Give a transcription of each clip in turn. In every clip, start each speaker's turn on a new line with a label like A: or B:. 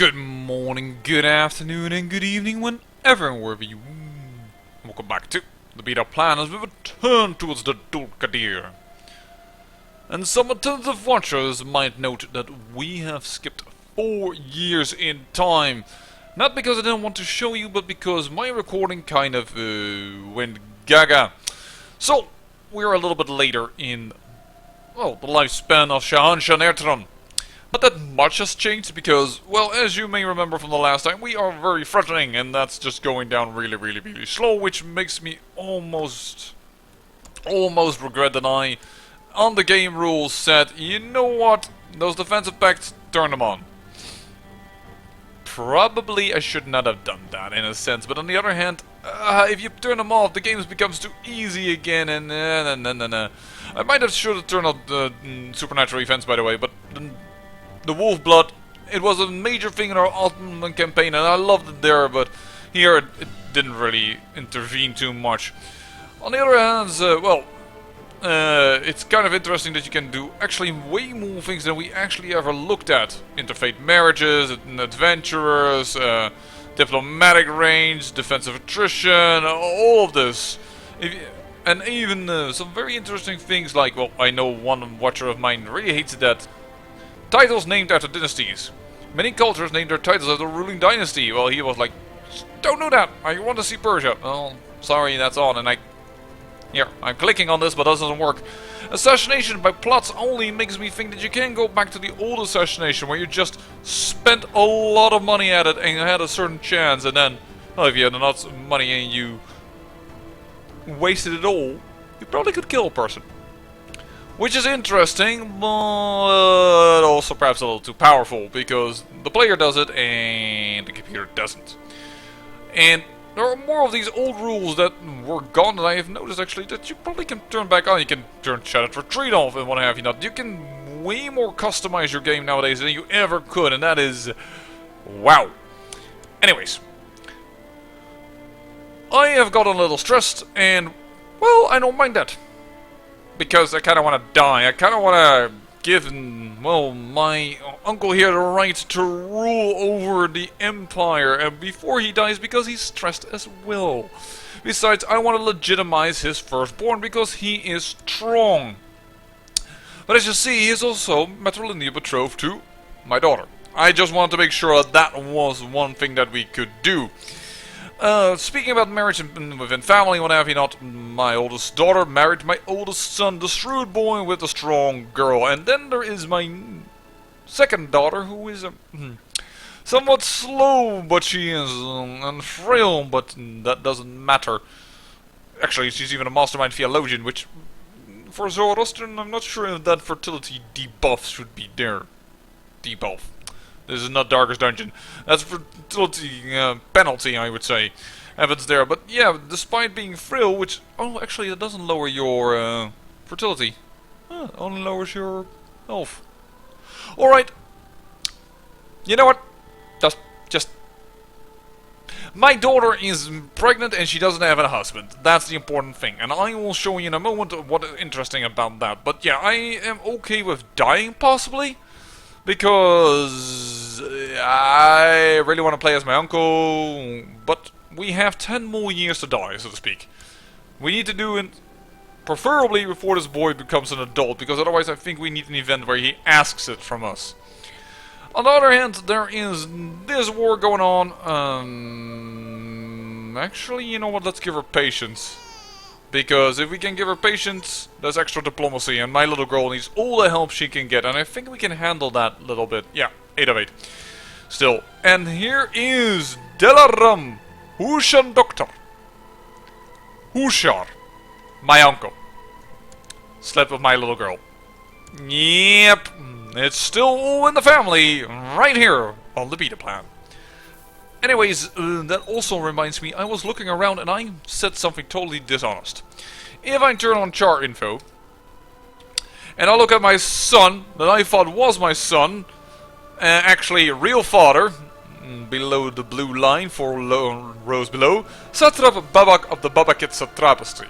A: Good morning, good afternoon, and good evening, whenever and wherever you... Welcome back to the beta plan as we return towards the Dulkadir. And some attentive watchers might note that we have skipped 4 years in time. Not because I didn't want to show you, but because my recording kind of went gaga. So, we're a little bit later in, well, the lifespan of Saoshyant. Not that much has changed because, well, as you may remember from the last time, we are very threatening and that's just going down really slow, which makes me almost regret that I, on the game rules, said, you know what, those defensive pacts, turn them on. Probably I should not have done that in a sense, but on the other hand, if you turn them off, the game becomes too easy again, and I might have should have turned off the supernatural events, by the way, but the wolf blood, it was a major thing in our Ultimate campaign, and I loved it there, but here it didn't really intervene too much. On the other hand, it's kind of interesting that you can do actually way more things than we actually ever looked at. Interfaith marriages, adventurers, diplomatic range, defensive attrition, all of this. And even some very interesting things like, well, I know one watcher of mine really hates that. Titles named after dynasties. Many cultures named their titles after a ruling dynasty. Well, he was like, don't do that, I want to see Persia. Oh, sorry, that's on, and I'm clicking on this, but that doesn't work. Assassination by plots only makes me think that you can go back to the old assassination, where you just spent a lot of money at it and you had a certain chance, and then, well, if you had enough money and you wasted it all, you probably could kill a person. Which is interesting, but also perhaps a little too powerful, because the player does it and the computer doesn't. And there are more of these old rules that were gone that I have noticed actually that you probably can turn back on. You can turn Shattered Retreat off and what have you not. You can way more customize your game nowadays than you ever could, and that is... wow. Anyways. I have gotten a little stressed, and, well, I don't mind that. Because I kind of want to die. I kind of want to give, well, my uncle here the right to rule over the empire, and before he dies, because he's stressed as well. Besides, I want to legitimize his firstborn because he is strong. But as you see, he is also matrilineal betrothed to my daughter. I just wanted to make sure that was one thing that we could do. Speaking about marriage within family, what have you not, my oldest daughter married my oldest son, the shrewd boy with the strong girl. And then there is my second daughter, who is somewhat slow, but she is and frail, but that doesn't matter. Actually, she's even a mastermind theologian, which, for Zoroastrian, I'm not sure if that fertility debuff should be there. Debuff. This is not Darkest Dungeon. That's fertility penalty, I would say. If it's there. But yeah, despite being frail, which... oh, actually, that doesn't lower your fertility. Only lowers your health. Alright. You know what? Just... my daughter is pregnant and she doesn't have a husband. That's the important thing. And I will show you in a moment what is interesting about that. But yeah, I am okay with dying, possibly. Because I really want to play as my uncle, but we have 10 more years to die, so to speak. We need to do it preferably before this boy becomes an adult, because otherwise I think we need an event where he asks it from us. On the other hand, there is this war going on. Actually, you know what, let's give her patience. Because if we can give her patience, there's extra diplomacy, and my little girl needs all the help she can get, and I think we can handle that a little bit. Yeah, 8 of 8. Still. And here is Delaram, Hushan Doctor. Hushar, my uncle. Slept with my little girl. Yep, it's still all in the family, right here on the beta plan. Anyways, that also reminds me, I was looking around and I said something totally dishonest. If I turn on chart info, and I look at my son, that I thought was my son, actually real father, below the blue line, 4 rows below, Satrap Babak of the Babakit Satrapistry.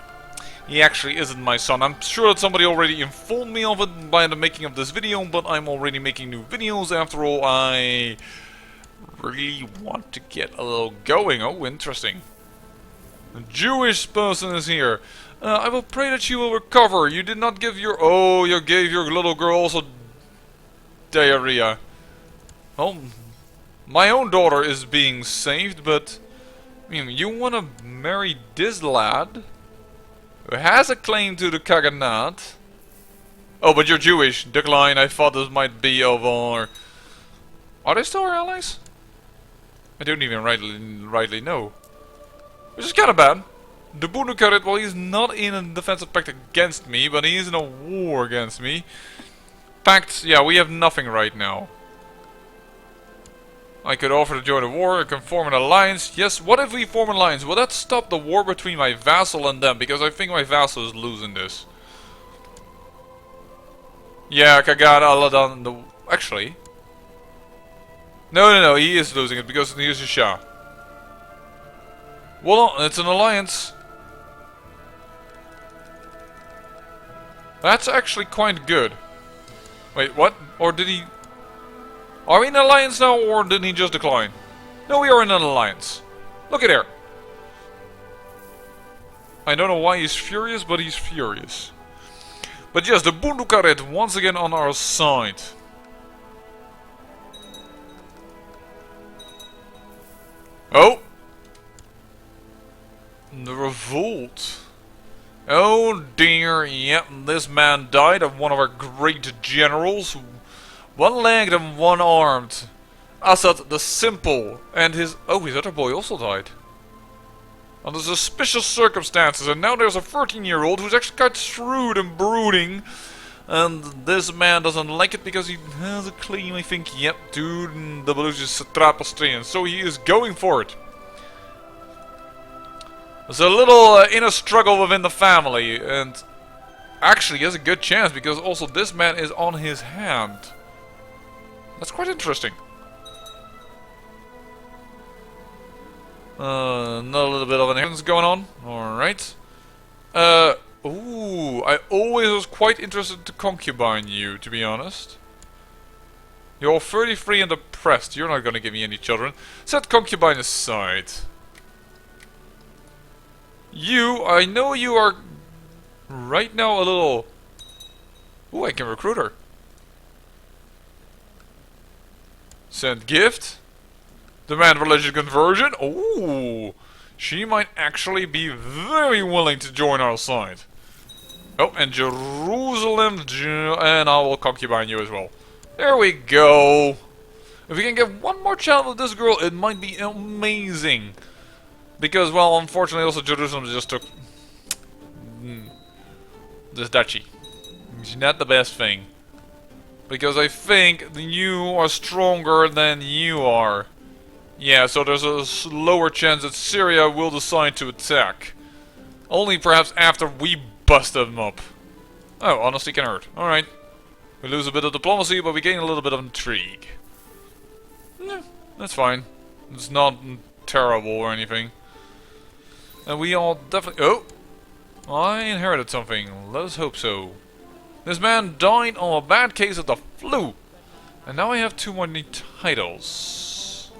A: He actually isn't my son. I'm sure that somebody already informed me of it by the making of this video, but I'm already making new videos after all. I really want to get a little going. Oh, interesting. A Jewish person is here. I will pray that she will recover. You did not give your... Oh, you gave your little girl also diarrhea. Well, my own daughter is being saved, but... I mean, you want to marry this lad? Who has a claim to the Khaganate? Oh, but you're Jewish. Decline, I thought this might be of our... Are they still our allies? I don't even rightly know. Which is kind of bad. The Bundukarit, well, he's not in a defensive pact against me, but he is in a war against me. Pacts, yeah, we have nothing right now. I could offer to join the war, I can form an alliance. Yes, what if we form an alliance? Will that stop the war between my vassal and them? Because I think my vassal is losing this. Yeah, Kagad Aladan, the... Actually... No, he is losing it because he is a Shah. Well, it's an alliance. That's actually quite good. Wait, what? Or did he... Are we in an alliance now, or did he just decline? No, we are in an alliance. Look at there. I don't know why he's furious, but he's furious. But yes, the Bundukarit once again on our side. Oh! The revolt. Oh dear, yep, this man died of one of our great generals. One-legged and one-armed. Assad the Simple. And his... Oh, his other boy also died. Under suspicious circumstances. And now there's a 13-year-old who's actually quite shrewd and brooding. And this man doesn't like it because he has a claim, I think, yep, to the Belugi's Zoroastrian. So he is going for it. There's a little inner struggle within the family. And actually he has a good chance because also this man is on his hand. That's quite interesting. Another little bit of an inheritance going on. Alright. Ooh, I always was quite interested to concubine you, to be honest. You're 33 and depressed. You're not gonna give me any children. Set concubine aside. You, I know you are right now a little... Ooh, I can recruit her. Send gift. Demand religious conversion. Ooh, she might actually be very willing to join our side. Oh, and Jerusalem, and I will concubine you as well. There we go. If we can get one more child with this girl, it might be amazing. Because, well, unfortunately, also Jerusalem just took this duchy. It's not the best thing. Because I think you are stronger than you are. Yeah, so there's a lower chance that Syria will decide to attack. Only perhaps after we bust them up. Oh, honesty can hurt. Alright. We lose a bit of diplomacy, but we gain a little bit of intrigue. Yeah, that's fine. It's not terrible or anything. And we all definitely... Oh! I inherited something. Let us hope so. This man died on a bad case of the flu. And now I have 2 more titles.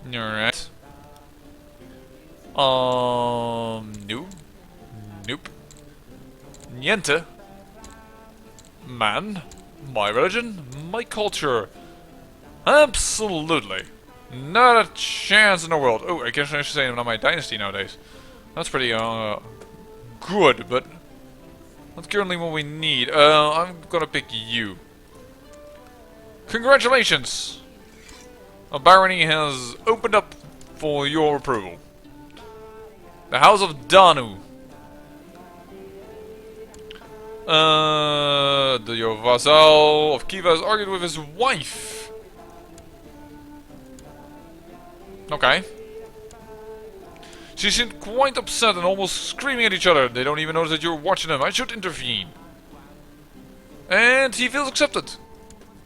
A: Alright. Nope. Nope. Niente. Man. My religion. My culture. Absolutely. Not a chance in the world. Oh, I guess I should say not my dynasty nowadays. That's pretty, good, but... That's currently what we need. I'm gonna pick you. Congratulations! A barony has opened up for your approval. The House of Danu. Your vassal of Kiva has argued with his wife. Okay. She seemed quite upset and almost screaming at each other. They don't even notice that you're watching them. I should intervene. And he feels accepted.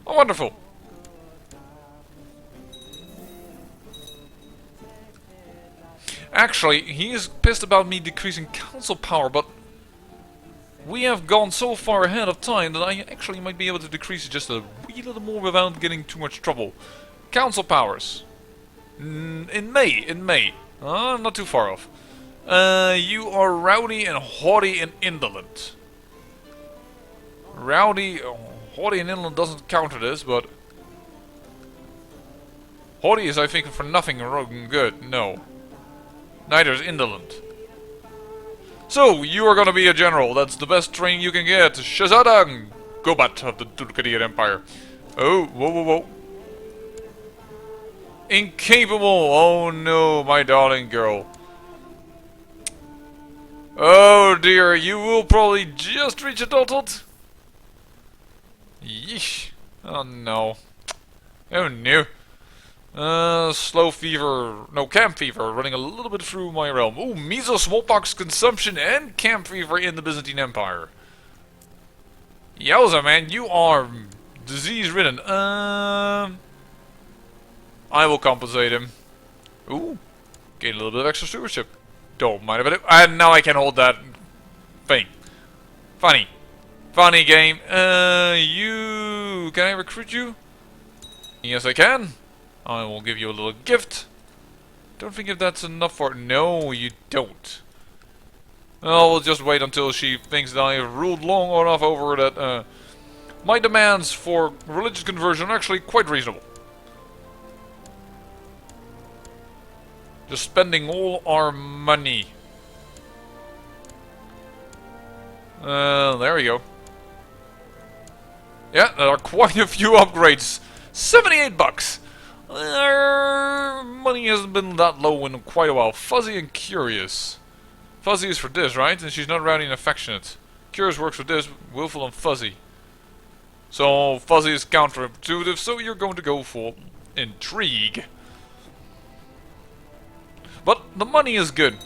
A: Oh, wonderful. Actually, he is pissed about me decreasing council power, but we have gone so far ahead of time that I actually might be able to decrease it just a wee little more without getting too much trouble. council powers. In May. Not too far off. You are rowdy and haughty and indolent. Rowdy, haughty and indolent doesn't counter this, but... Haughty is, I think, for nothing good. No. Neither is indolent. So, you are gonna be a general. That's the best training you can get. Shazadang! Gobat of the Turkadir Empire. Oh, whoa. Incapable! Oh no, my darling girl. Oh dear, you will probably just reach adulthood. Yeesh. Oh no. Oh no. Slow fever, no, camp fever, running a little bit through my realm. Ooh, measles, smallpox, consumption, and camp fever in the Byzantine Empire. Yowza, man, you are disease-ridden. I will compensate him. Ooh, gain a little bit of extra stewardship. Don't mind about it. And now I can hold that thing. Funny game. You, can I recruit you? Yes, I can. I will give you a little gift. Don't think if that's enough for... No, you don't. Well, we'll just wait until she thinks that I have ruled long enough over that my demands for religious conversion are actually quite reasonable. Just spending all our money. There we go. Yeah, there are quite a few upgrades. 78 bucks. Our money hasn't been that low in quite a while. Fuzzy and curious. Fuzzy is for this, right? And she's not rowdy and affectionate. Curious works for this, willful and fuzzy. So fuzzy is counterintuitive, so you're going to go for intrigue. But the money is good.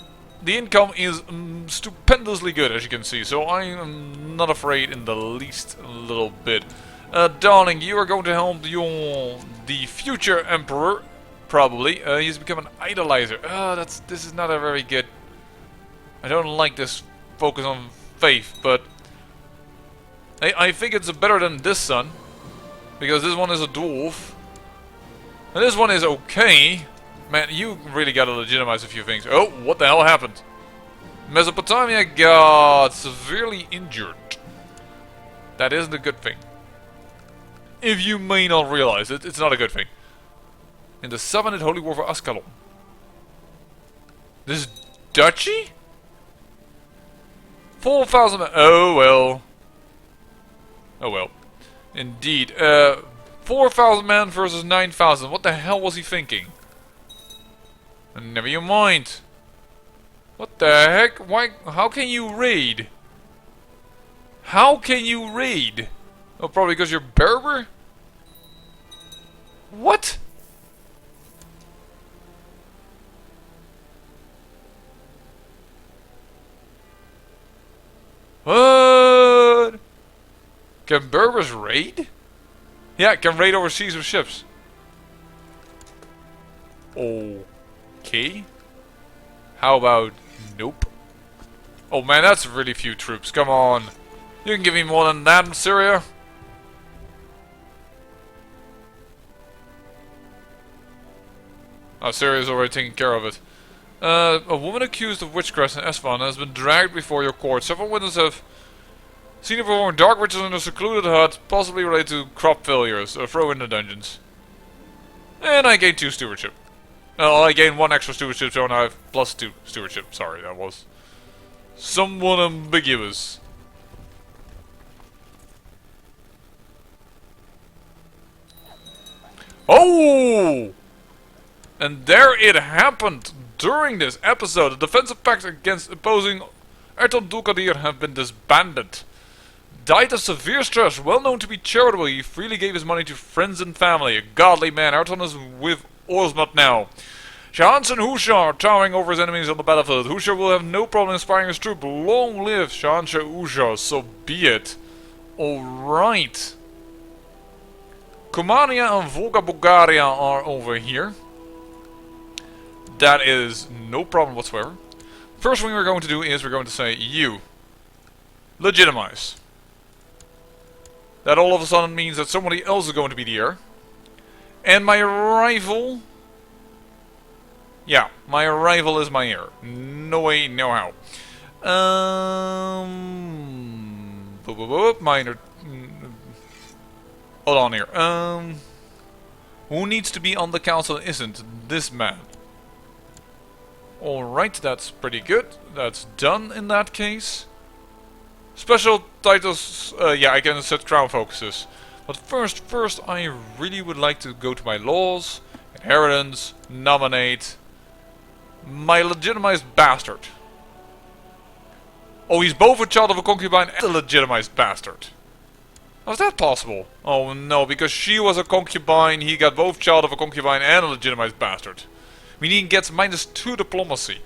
A: The income is stupendously good, as you can see. So I am not afraid in the least little bit. Darling, you are going to help the future emperor, probably. He's become an idolizer. This is not a very good... I don't like this focus on faith, but... I think it's better than this son. Because this one is a dwarf. And this one is okay. Man, you really gotta legitimize a few things. Oh, what the hell happened? Mesopotamia got severely injured. That isn't a good thing. If you may not realize it, it's not a good thing. In the 7th Holy War for Ascalon. This duchy? 4,000 men. Oh well. Oh well. Indeed. 4,000 men versus 9,000. What the hell was he thinking? Never you mind. What the heck? Why? How can you raid? How can you raid? Oh, probably because you're Berber? What? What? Can Berbers raid? Yeah, can raid overseas with ships. Okay. How about nope? Oh man, that's really few troops. Come on. You can give me more than that in Syria. Oh, Syria's already taking care of it. A woman accused of witchcraft in Esfahan has been dragged before your court. Several witnesses have seen her perform dark rituals in a secluded hut, possibly related to crop failures. Throw in the dungeons. And I gained 2 stewardship. I gained 1 extra stewardship, so now I have +2 stewardship. Sorry, that was somewhat ambiguous. Oh! And there it happened! During this episode, the defensive pacts against opposing Erton Dulkadir have been disbanded. Died of severe stress, well known to be charitable, he freely gave his money to friends and family. A godly man, Erton is with Orzmat now. Shahans and Hushar are towering over his enemies on the battlefield. Hushar will have no problem inspiring his troop. Long live Shahansha Hushar, so be it. Alright. Kumania and Volga Bulgaria are over here. That is no problem whatsoever. First thing we're going to do is we're going to say, you, legitimize. That all of a sudden means that somebody else is going to be the heir. And my rival... Yeah, my rival is my heir. No way, no how. Minor... Hold on here. Who needs to be on the council and isn't? This man. Alright, that's pretty good. That's done in that case. Special titles, yeah, I can set crown focuses. But first I really would like to go to my laws, inheritance, nominate my legitimized bastard. Oh, he's both a child of a concubine and a legitimized bastard. How is that possible? Oh no, because she was a concubine, he got both child of a concubine and a legitimized bastard. Meaning he gets -2 diplomacy.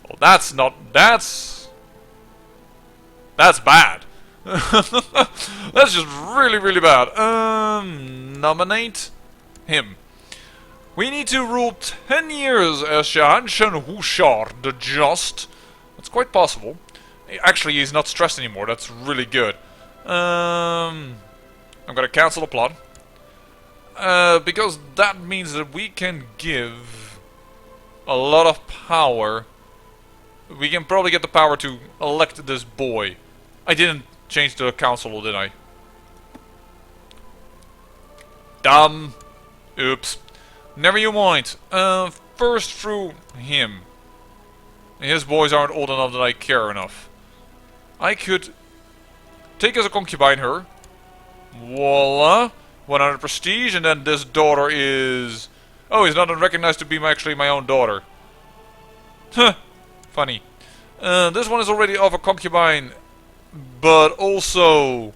A: Well, that's bad. That's just really bad. Nominate him. We need to rule 10 years as Saoshyant Hushar the Just. That's quite possible. Actually, he's not stressed anymore. That's really good. I'm gonna cancel the plot. Because that means that we can give a lot of power. We can probably get the power to elect this boy. I didn't change the council, did I? Dumb. Oops. Never you mind. First through him. His boys aren't old enough that I care enough. I could take as a concubine her. Voila. 100 prestige, and then this daughter is... Oh, he's not recognized to be actually my own daughter. Huh. Funny. This one is already of a concubine, but also...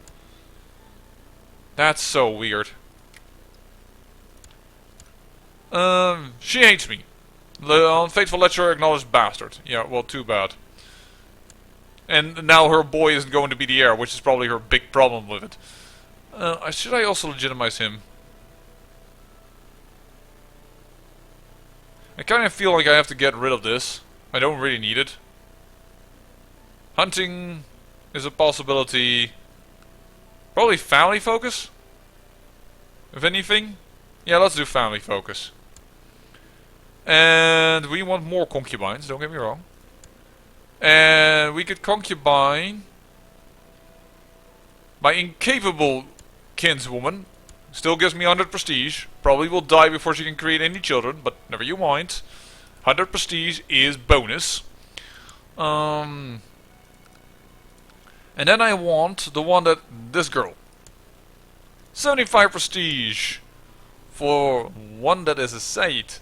A: That's so weird. She hates me. The unfaithful lecturer acknowledged bastard. Yeah, well, too bad. And now her boy isn't going to be the heir, which is probably her big problem with it. Should I also legitimize him? I kind of feel like I have to get rid of this. I don't really need it. Hunting is a possibility. Probably family focus? If anything? Yeah, let's do family focus. And we want more concubines, don't get me wrong. And we could concubine my incapable kinswoman. Still gives me 100 prestige. Probably will die before she can create any children, but never you mind. 100 prestige is bonus. And then I want the one that... this girl. 75 prestige. For one that is a Said.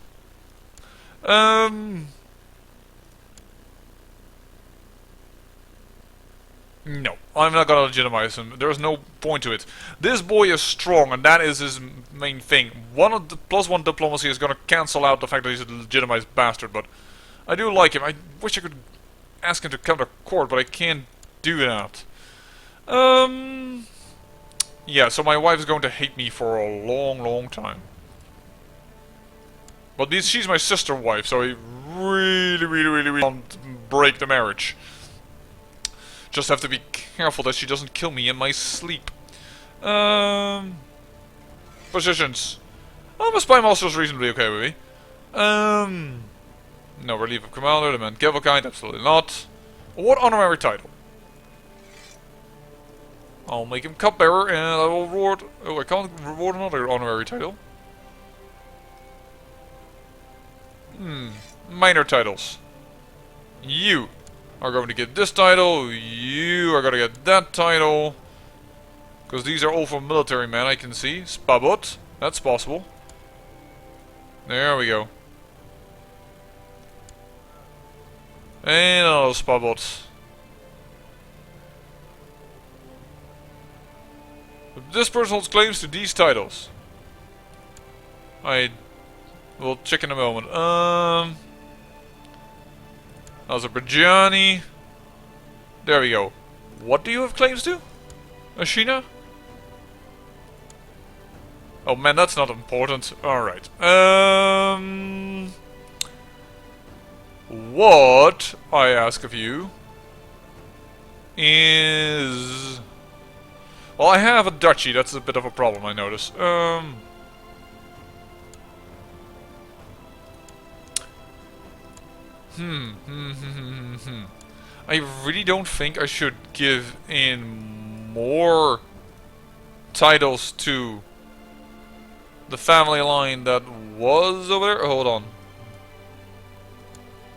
A: No, I'm not gonna legitimize him. There's no point to it. This boy is strong, and that is his main thing. One of the +1 diplomacy is gonna cancel out the fact that he's a legitimized bastard, but I do like him. I wish I could ask him to come to court, but I can't do that. Yeah, so my wife is going to hate me for a long time. But she's my sister wife, so I really don't break the marriage. Just have to be careful that she doesn't kill me in my sleep. Positions. Oh, my spy master is reasonably okay with me. No relief of commander, the man Cavalcade, absolutely not. What honorary title? I'll make him cupbearer and I will reward... Oh, I can't reward another honorary title. Minor titles. You are going to get this title. You are going to get that title. Because these are all for military men, I can see. Spabot. That's possible. There we go. And another Spabot. This person holds claims to these titles. I will check in a moment. Azerbaijan. There we go. What do you have claims to? Ashina? Oh man, that's not important. Alright. What I ask of you is... Well, I have a duchy, that's a bit of a problem, I notice. I really don't think I should give in more titles to the family line that was over there. Hold on.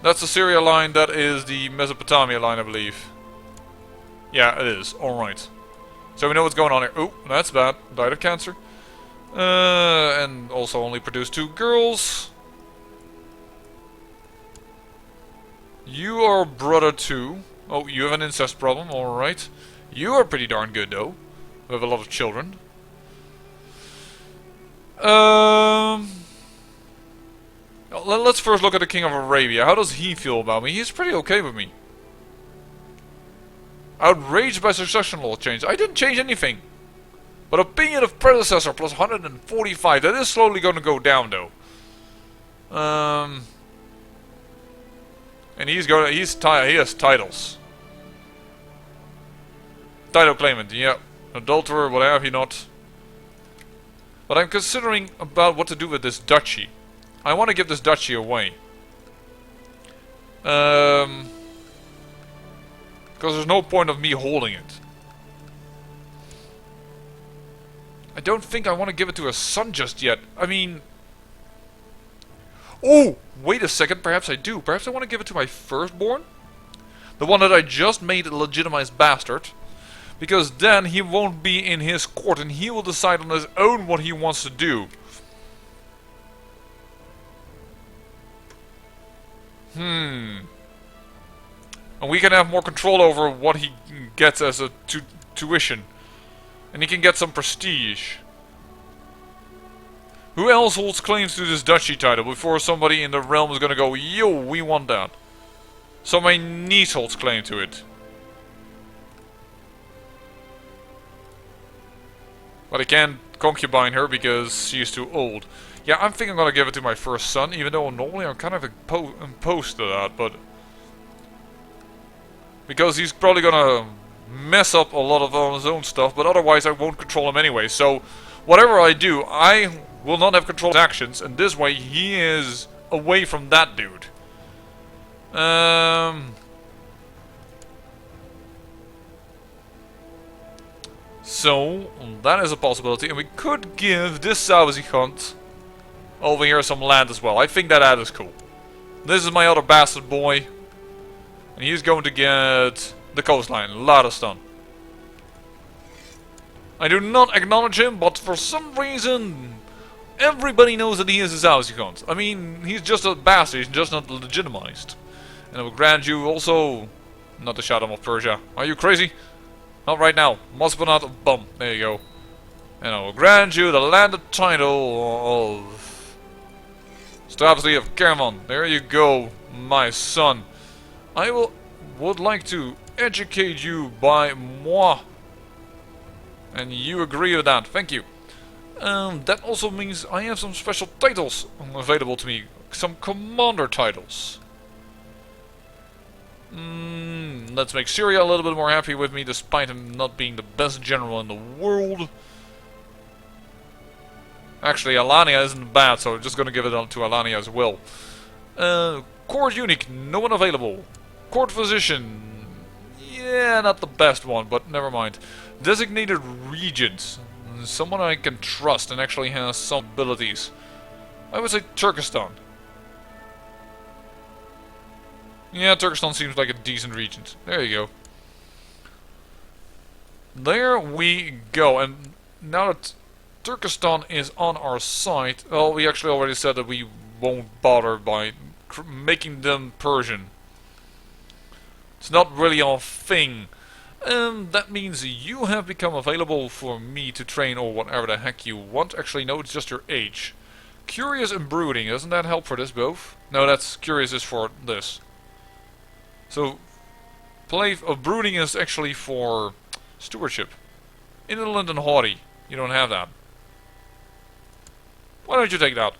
A: That's the Syria line, that is the Mesopotamia line, I believe. Yeah, it is. Alright. So we know what's going on here. Oh, that's bad. Died of cancer. And also only produced 2 girls. You are brother too. Oh, you have an incest problem, alright. You are pretty darn good though. We have a lot of children. Let's first look at the King of Arabia. How does he feel about me? He's pretty okay with me. Outraged by succession law change. I didn't change anything. But opinion of predecessor plus 145. That is slowly going to go down though. And he has titles. Title claimant, yeah. Adulterer, what have you not. But I'm considering about what to do with this duchy. I want to give this duchy away. Because there's no point of me holding it. I don't think I want to give it to a son just yet. I mean... Oh! Wait a second, perhaps I do. Perhaps I want to give it to my firstborn? The one that I just made a legitimized bastard. Because then he won't be in his court and he will decide on his own what he wants to do. And we can have more control over what he gets as a tuition. And he can get some prestige. Who else holds claims to this duchy title before somebody in the realm is gonna go, yo, we want that. So my niece holds claim to it. But I can't concubine her because she is too old. Yeah, I'm thinking I'm gonna give it to my first son, even though normally I'm kind of opposed to that, but... Because he's probably gonna mess up a lot of his own stuff, but otherwise I won't control him anyway. So, whatever I do, I will not have control of his actions, and this way he is away from that dude. So, that is a possibility, and we could give this Saoshyant over here some land as well. I think that is cool. This is my other bastard boy, and he's going to get the coastline, Ladistan. I do not acknowledge him, but for some reason, everybody knows that he is a Saoshyant. I mean, he's just a bastard, he's just not legitimized. And I will grant you also, not the Shadow of Persia. Are you crazy? Not right now. Mosbanat, bum. There you go. And I will grant you the landed title of Stavsy of Kerman. There you go, my son. I would like to educate you by moi. And you agree with that. Thank you. That also means I have some special titles available to me. Some commander titles. Let's make Syria a little bit more happy with me, despite him not being the best general in the world. Actually, Alania isn't bad, so I'm just gonna give it on to Alania as well. Court unique, no one available. Court physician, yeah, not the best one, but never mind. Designated regent, someone I can trust and actually has some abilities. I would say Turkestan. Yeah, Turkestan seems like a decent regent. There you go. There we go. And now that Turkestan is on our side, well, we actually already said that we won't bother by making them Persian. It's not really our thing. That means you have become available for me to train or whatever the heck you want. Actually, no, it's just your age. Curious and brooding, doesn't that help for this both? No, that's curious is for this. So, play of brooding is actually for stewardship. Indolent and haughty. You don't have that. Why don't you take that?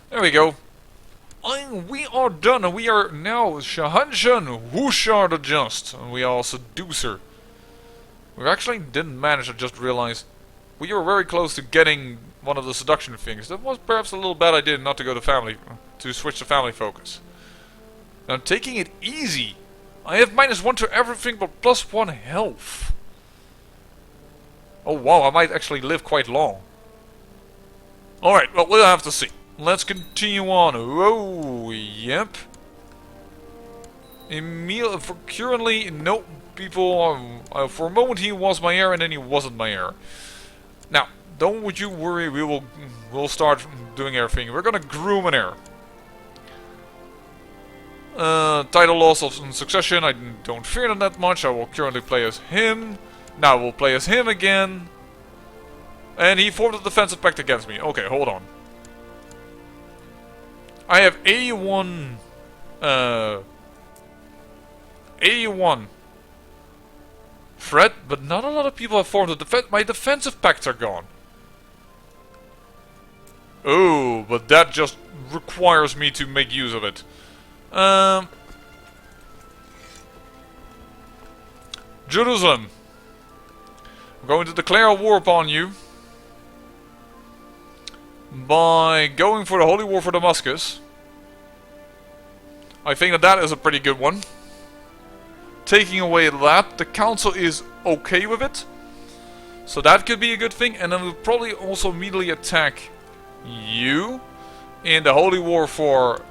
A: There we go. We are done, and we are now Saoshyant, Hushar the Just, and we are Seducer. We actually didn't manage to just realize we were very close to getting one of the seduction things. That was perhaps a little bad idea not to go to family, to switch to family focus. Now, I'm taking it easy. I have -1 to everything but +1 health. Oh wow, I might actually live quite long. Alright, well, we'll have to see. Let's continue on. Oh, yep. Emil, for currently, no people. For a moment he was my heir and then he wasn't my heir. Now, don't would you worry, we'll start doing everything. We're gonna groom an heir. Title loss of succession, I don't fear them that much. I will currently play as him. Now we'll play as him again. And he formed a defensive pact against me. Okay, hold on. I have 81... 81 threat, but not a lot of people have formed a defense. My defensive pacts are gone. Oh, but that just requires me to make use of it. Jerusalem. I'm going to declare a war upon you by going for the Holy War for Damascus. I think that is a pretty good one. Taking away that, the council is okay with it. So that could be a good thing. And then we'll probably also immediately attack you in the Holy War for...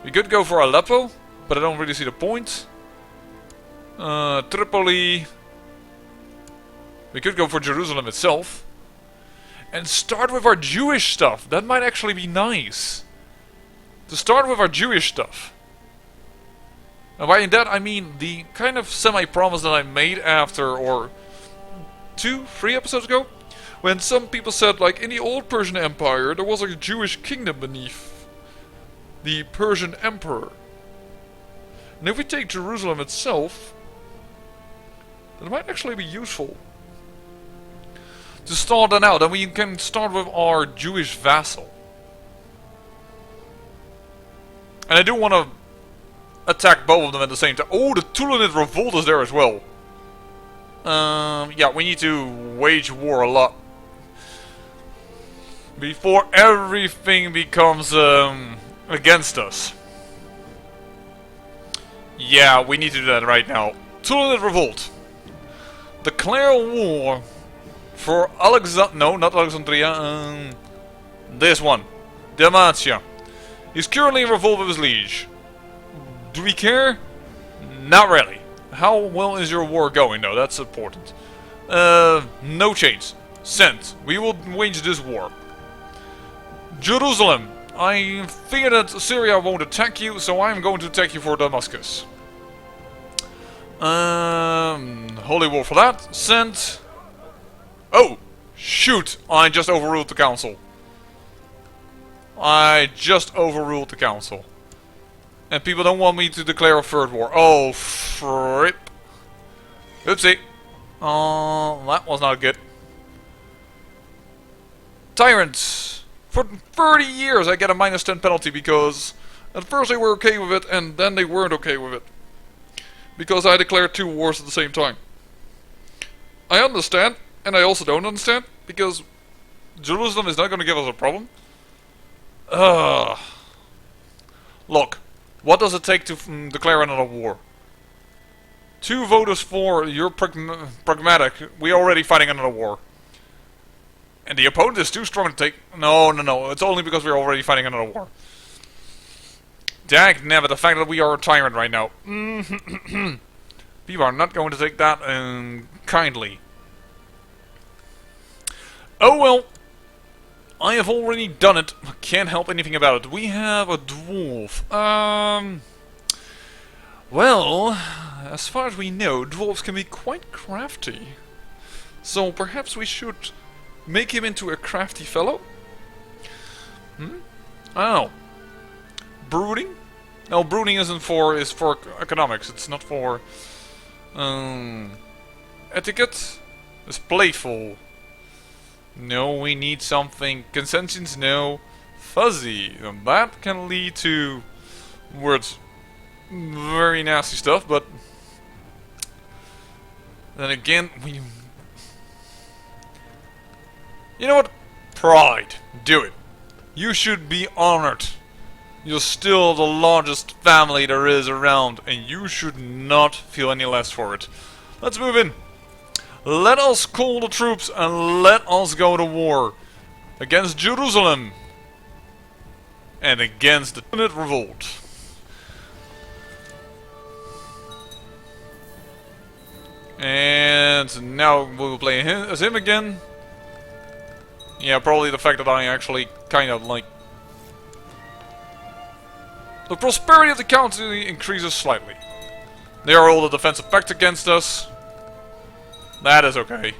A: We could go for Aleppo, but I don't really see the point. Tripoli. We could go for Jerusalem itself. And start with our Jewish stuff. That might actually be nice. To start with our Jewish stuff. And by that I mean the kind of semi-promise that I made after, or 2-3 episodes ago, when some people said, like, in the old Persian Empire there was a Jewish kingdom beneath the Persian Emperor. And if we take Jerusalem itself, that might actually be useful to start that out, and we can start with our Jewish vassal. And I do want to attack both of them at the same time. Oh, the Tulanid revolt is there as well. Yeah, we need to wage war a lot before everything becomes against us. Yeah, we need to do that right now. Tulanid revolt. Declare war for no, not Alexandria. This one, Dalmatia. He's currently in revolt with his liege. Do we care? Not really. How well is your war going though? That's important. No change. Sent. We will wage this war. Jerusalem. I fear that Syria won't attack you, so I'm going to attack you for Damascus. Holy war for that. Sent. Oh! Shoot! I just overruled the council. I just overruled the council. And people don't want me to declare a third war. Oh, fripp. Oopsie. Oh, that was not good. Tyrants. For 30 years I get a -10 penalty because at first they were okay with it and then they weren't okay with it. Because I declared 2 wars at the same time. I understand, and I also don't understand, because Jerusalem is not going to give us a problem. Look. What does it take to declare another war? 2 voters for, you're pragmatic. We're already fighting another war. And the opponent is too strong to take... No. It's only because we're already fighting another war. Dag never, the fact that we are a tyrant right now. People are not going to take that kindly. Oh well. I have already done it. I can't help anything about it. We have a dwarf. Well, as far as we know, dwarves can be quite crafty. So perhaps we should make him into a crafty fellow? I don't know. Brooding? No, brooding is for economics. It's not for etiquette. It's playful. No, we need something. Consensus, no. Fuzzy. And that can lead to words. Very nasty stuff, but then again, we... You know what? Pride. Do it. You should be honored. You're still the largest family there is around, and you should not feel any less for it. Let's move in. Let us call the troops and let us go to war. Against Jerusalem. And against the Unit Revolt. And now we will play him as him again. Yeah, probably the fact that I actually kind of like... The prosperity of the county increases slightly. They are all the defensive pact against us. That is okay.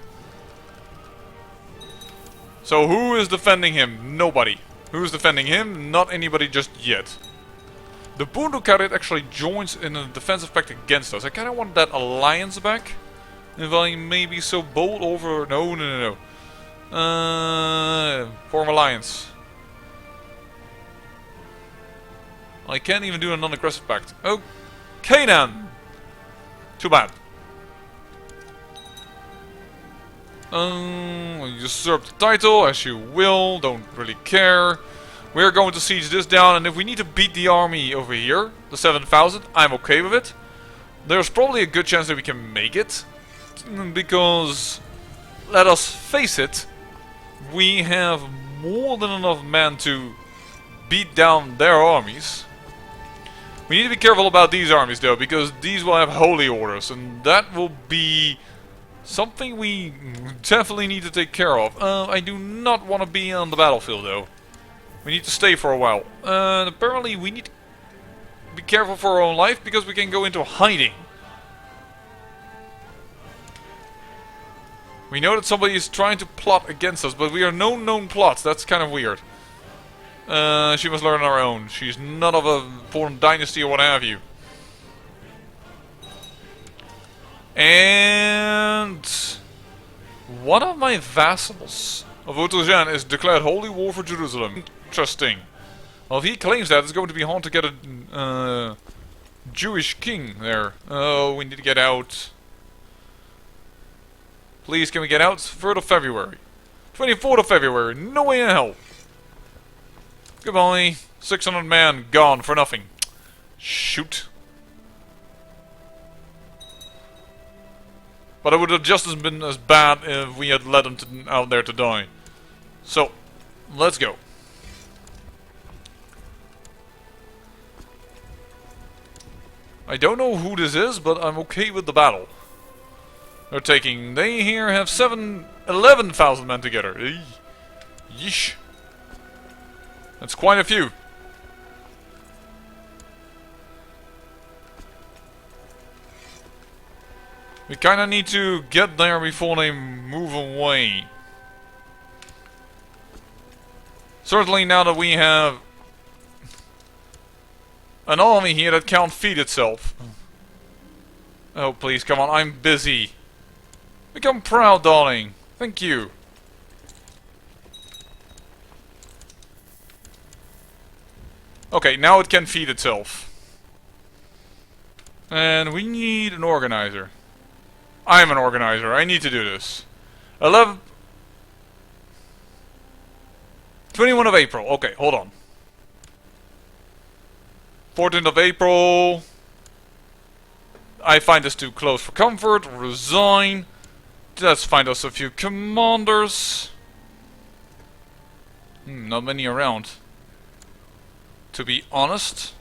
A: So who is defending him? Nobody. Who is defending him? Not anybody just yet. The Bundukarit actually joins in a defensive pact against us. I kind of want that alliance back. If I may be so bold over... No. Form alliance. I can't even do a non-aggressive pact. Okay then. Too bad. Usurp the title as you will. Don't really care. We're going to siege this down, and if we need to beat the army over here, the 7,000, I'm okay with it. There's probably a good chance that we can make it, because let us face it, we have more than enough men to beat down their armies. We need to be careful about these armies though, because these will have holy orders, and that will be something we definitely need to take care of. I do not want to be on the battlefield though. We need to stay for a while. Apparently we need to be careful for our own life, because we can go into hiding. We know that somebody is trying to plot against us, but we are no known plots. That's kind of weird. She must learn on her own. She's not of a foreign dynasty or what have you. And one of my vassals of Persian is declared holy war for Jerusalem. Interesting. Well, if he claims that, it's going to be hard to get a Jewish king there. Oh, we need to get out. Please, can we get out? 3rd of February. 24th of February. No way in hell. Goodbye. 600 men gone for nothing. Shoot. But it would have just been as bad if we had let them out there to die. So, let's go. I don't know who this is, but I'm okay with the battle. They here have 11,000 men together. Yeesh. That's quite a few. We kinda need to get there before they move away. Certainly now that we have an army here that can't feed itself. Oh please, come on, I'm busy. Become proud, darling. Thank you. Okay, now it can feed itself. And we need an organizer. I'm an organizer. I need to do this. 21 of April. Okay, hold on. 14th of April. I find this too close for comfort. Resign. Let's find us a few commanders. Not many around. To be honest.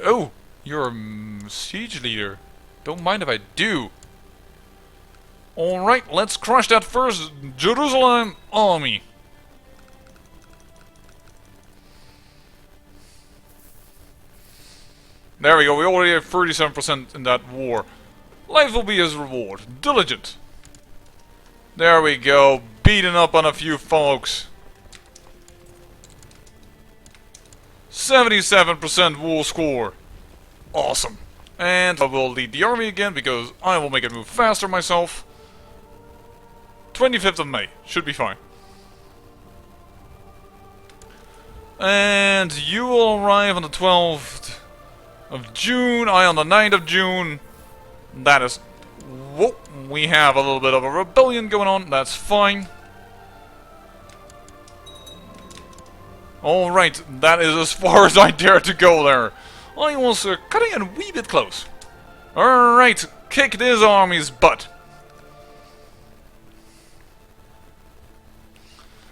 A: Oh, you're a siege leader. Don't mind if I do. Alright, let's crush that first Jerusalem army. There we go, we already have 37% in that war. Life will be his reward. Diligent. There we go, beating up on a few folks. 77% war score. Awesome. And I will lead the army again because I will make it move faster myself. 25th of May. Should be fine. And you will arrive on the 12th of June. I on the 9th of June. That is Whoa, we have a little bit of a rebellion going on, that's fine. Alright, that is as far as I dare to go there. I was cutting it a wee bit close. Alright, kick this army's butt.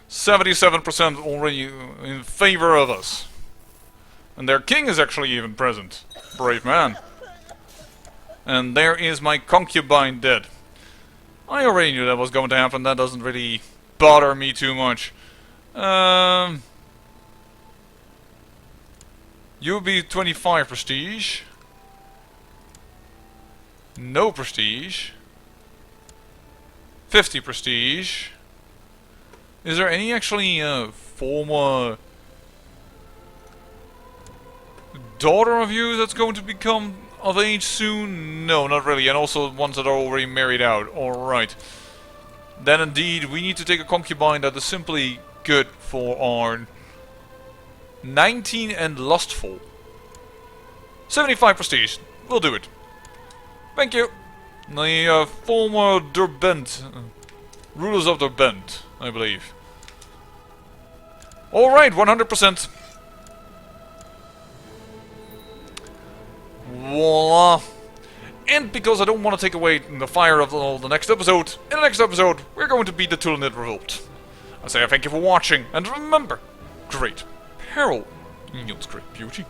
A: 77% already in favor of us. And their king is actually even present. Brave man. And there is my concubine dead. I already knew that was going to happen. That doesn't really bother me too much. You'll be 25 prestige. No prestige. 50 prestige. Is there any actually former daughter of you that's going to become of age soon? No, not really. And also ones that are already married out. Alright. Then indeed we need to take a concubine that is simply good for our 19 and lustful. 75 prestige. We'll do it. Thank you. The former Derbent. Rulers of Derbent, I believe. Alright, 100%. Voila. And because I don't want to take away the fire of the next episode, in the next episode, we're going to beat the Tulanid Revolt. I say thank you for watching, and remember, great peril yields great beauty.